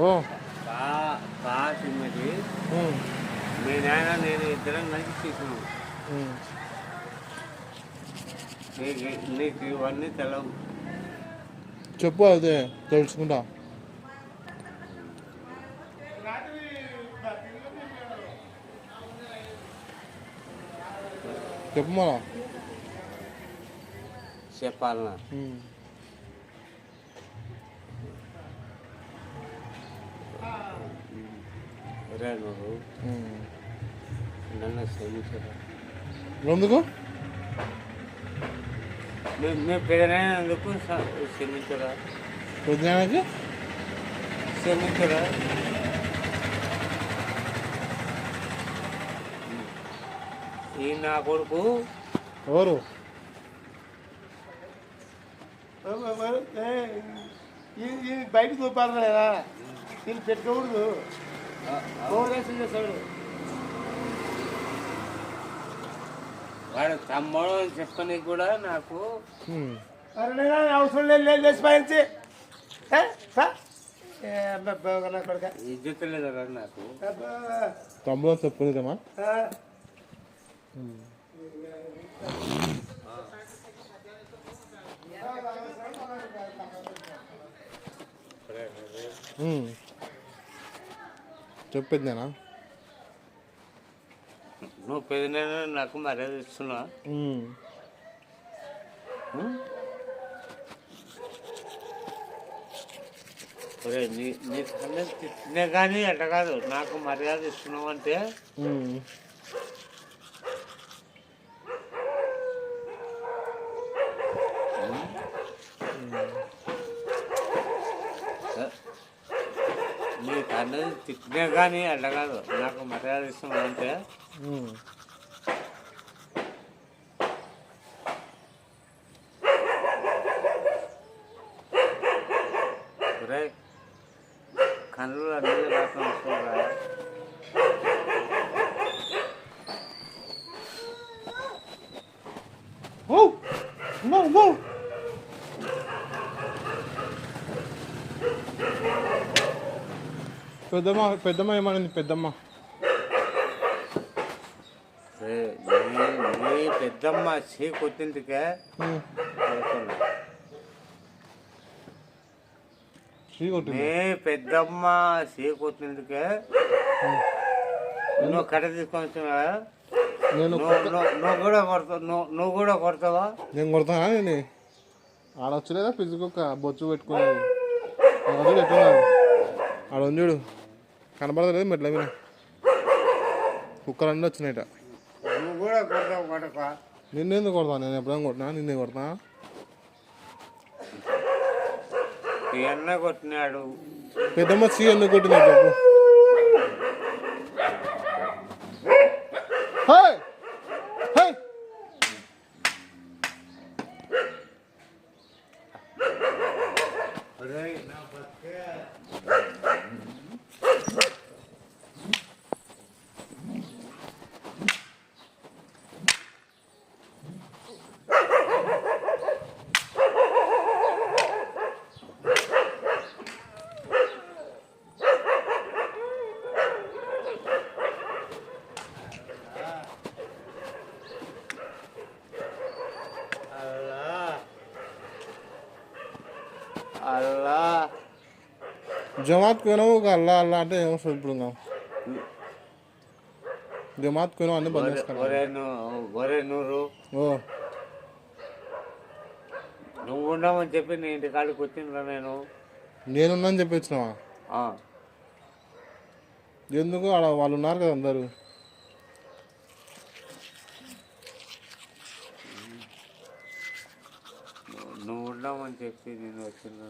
ఓ సినిమాకి మీ నాయన నేను ఇద్దరం కలిసి తీసుకున్నాం. నీకు ఇవన్నీ తెలవు. చెప్పు అదే తెలుసుకుంటా. చెప్పు మళ్ళా చెప్పాలనా? ఒరే నువ్వు నన్ను క్షమించరా. ఎందుకు మీ పెదనాయనందుకు క్షమించరా. పెద్దనాయనకి క్షమించరా. ఈ నా కొడుకు ఎవరు బయట చూపాలి లేదా వీళ్ళు పెట్టుకోకూడదు. వాడు తమ్ముడు అని చెప్పని కూడా నాకు అవసరం లేదు లేచిపోయించి ఇజ్జత లేదు కదా నాకు. తమ్ముడు చెప్పుకుందామా? చెప్పేద్దానా? నువ్వు పెద్దనైనా నాకు మర్యాద ఇస్తున్నా. నీ కన్నా తిట్టినా కానీ అట్ట కాదు, నాకు మర్యాద ఇస్తున్నావు అంటే నీ కన్నా తిట్టినా కానీ అట్ట కాదు, నాకు మర్యాద ఇస్తున్నావు అంటే కళ్ళు అన్నీ రాసం వస్తుందా? పెద్దమ్మ ఏమనింది? పెద్దమ్మ నీ పెద్దమ్మ చీ కొట్టిందికే నీ పెద్దమ్మ చీ కొట్టిందికే నువ్వు కట్ట తీసుకొని వచ్చినా నువ్వు కూడా కొడతావా? నేను కొడతానా? నేను ఆడొచ్చలేదా పిచ్చుకొక్క బొచ్చు పెట్టుకునేది ఎట్టున్నాడు ఆడ చూడు, కనబడతలేదు మెట్ల మీద కుక్కలన్నీ వచ్చినాయిట. నువ్వు కూడా కొడతావు కొడక? నిన్నెందుకు కొడతాను? నేను ఎప్పుడైనా కొట్టినా? నిన్నే కొడతా? ఎన్న కొట్టినాడు. పెద్దమ్మ సీ ఎందుకు కొట్టినాడు చెప్పు. అల్లా జమాత్ పోయినావు అల్లా అల్లా అంటే ఏమొస్తుంది? ఇప్పుడు జమాత్ పోయినావు అన్నీ బంద్ చేసుకున్నావు. నువ్వు ఉండమని చెప్పి నీ ఇంటి కాడికి వచ్చిండ్రా. నేనున్నాను చెప్పి వచ్చినావా? ఎందుకు? ఆడ వాళ్ళు ఉన్నారు కదా అందరూ. నువ్వు ఉండమని చెప్పి నేను వచ్చిండ్రా.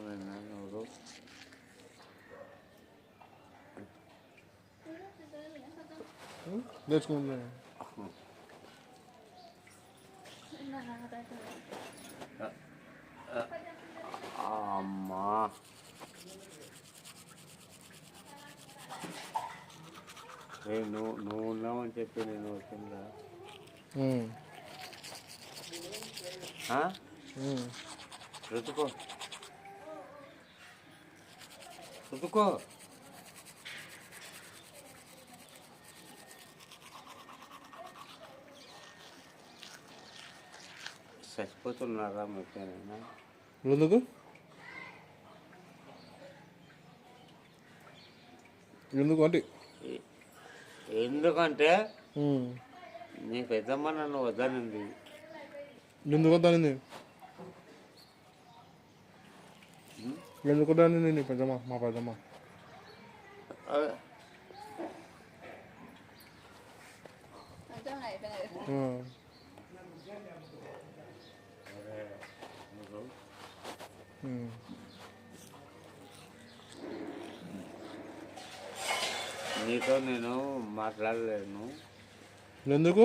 నువ్వు నేర్చుకుంటున్నా. అమ్మా నువ్వు ఉన్నామని చెప్పి నేను వచ్చిందా? రుతుకో రుతుకో చచ్చిపోతున్నారా మీ పేరైనా? ఎందుకు ఎందుకు అంటే ఎందుకంటే నీ పెద్దమ్మ నన్ను వద్దనింది. ఎందుకు వద్దానింది? ఎందుకు వద్దానింది నీ పెద్దమ్మ? మా పెద్దమ్మ నీతో నేను మాట్లాడలేను. ఎందుకు?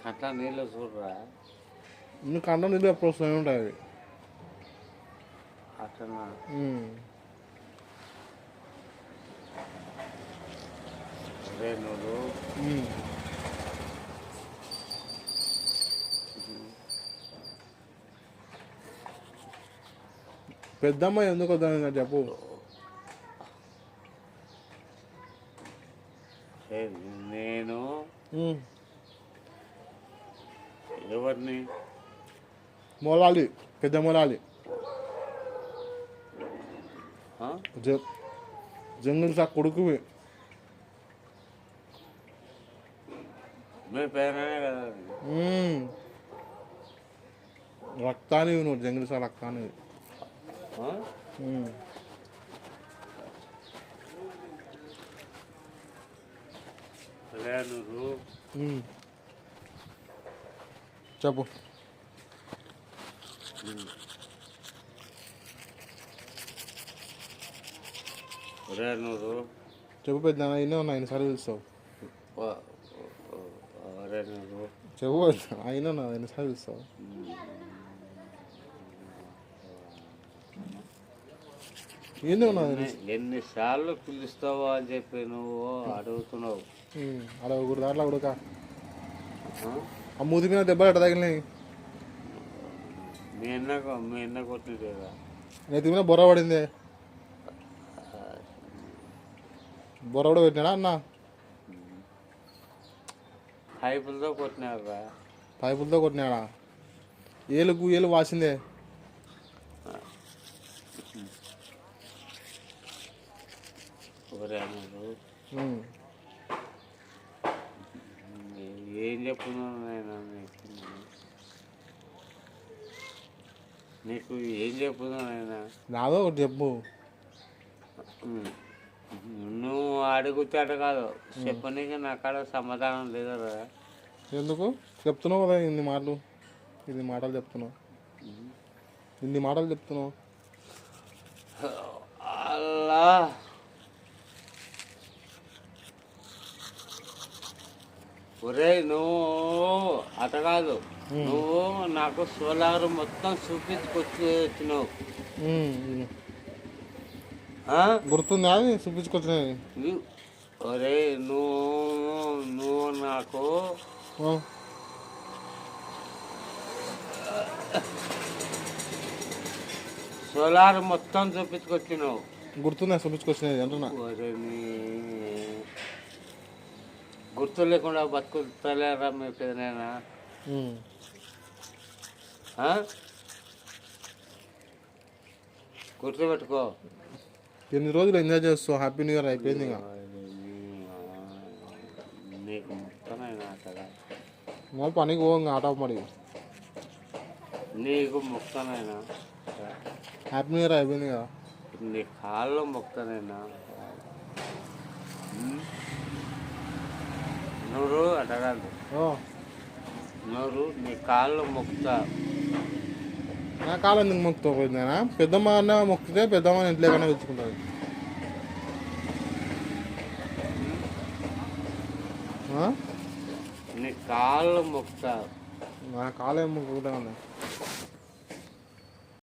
కంట నీళ్ళు చూడరా, నువ్వు కంట నీళ్ళు ఎప్పుడు వస్తూనే ఉంటాయి. అట్లా అదే నువ్వు పెద్దమ్మ ఎందుకు వద్దాని చెప్పు. నేను ఎవరిని? మొలాలి, పెద్ద మొలాలి, జంగుల్ సా కొడుకువి. మీ పేరైనా కదా? రక్తానివి నువ్వు, జంగుల్ సా రక్తానివి. నువ్వు చెప్పు. నువ్వు చెప్పు పెద్ద అయినా ఉన్నా ఎన్నిసార్లు పిలుస్తావు? నువ్వు చెప్పు అయినా ఉన్నా ఎన్నిసార్లు పిలుస్తావు? ఏంది ఉన్నా ఎన్నిసార్లు పిలుస్తావో అని చెప్పి నువ్వు అడుగుతున్నావు. అడగకూడదు, అట్లా అడుగుక. ఆ మూతి మీద దెబ్బలు ఎట్ట తగిలినాయి? మీ అన్న కొట్టినది కదా. నెత్తి మీద బొర్ర పడింది. బొర్ర కూడా పెట్టినాడా అన్న? పైపులతో కొట్టినారా? పైపులతో కొట్టినాడా? ఏలు వాసిందే. ఏం చెప్తున్నాను నేను నీకు ఏం చెప్తున్నాను నేను? నాదో ఒకటి చెప్పు. నువ్వు అడుగుతాట కాదు చెప్పనీకి నా కాడ సమాధానం లేదరా. ఎందుకు చెప్తున్నావు కదా ఇన్ని మాటలు చెప్తున్నావు. అలా ఒరే నువ్వు అట కాదు, నువ్వు నాకు సోలార్ మొత్తం చూపించుకొచ్చినావు. గుర్తుందా చూపించుకొచ్చినది? ఒరే నువ్వు నాకు సోలార్ మొత్తం చూపించుకొచ్చినావు. గుర్తుందా చూపించుకొచ్చినది అంటున్నా. గుర్తు లేకుండా బతుకుతలేరా మీ పెదనైనా? గుర్తుపెట్టుకో. ఎన్ని రోజులు ఎంజాయ్ చేస్తావు? హ్యాపీ న్యూ ఇయర్ అయిపోయింది. నీకు ముక్తనైనా కదా, మళ్ళీ పనికి పోగా ఆట మరి. నీకు ముక్తనైనా హ్యాపీ న్యూ ఇయర్ అయిపోయింది కదా. నీ కాళ్ళు ముక్తనైనా నూరు అడగాలి. నూరు నీ కాళ్ళు మొక్కుతా. నా కాళ్ళు ఎందుకు మొక్కుతావు? పోయిందేనా పెద్దమ్మ అన్న మొక్కితే పెద్దమ్మ ఇంట్లో కన్నా తెచ్చుకుంటుంది. నీ కాళ్ళు మొక్కుతా. నా కాళ్ళు ఏం మొక్కుతా ఉన్నా?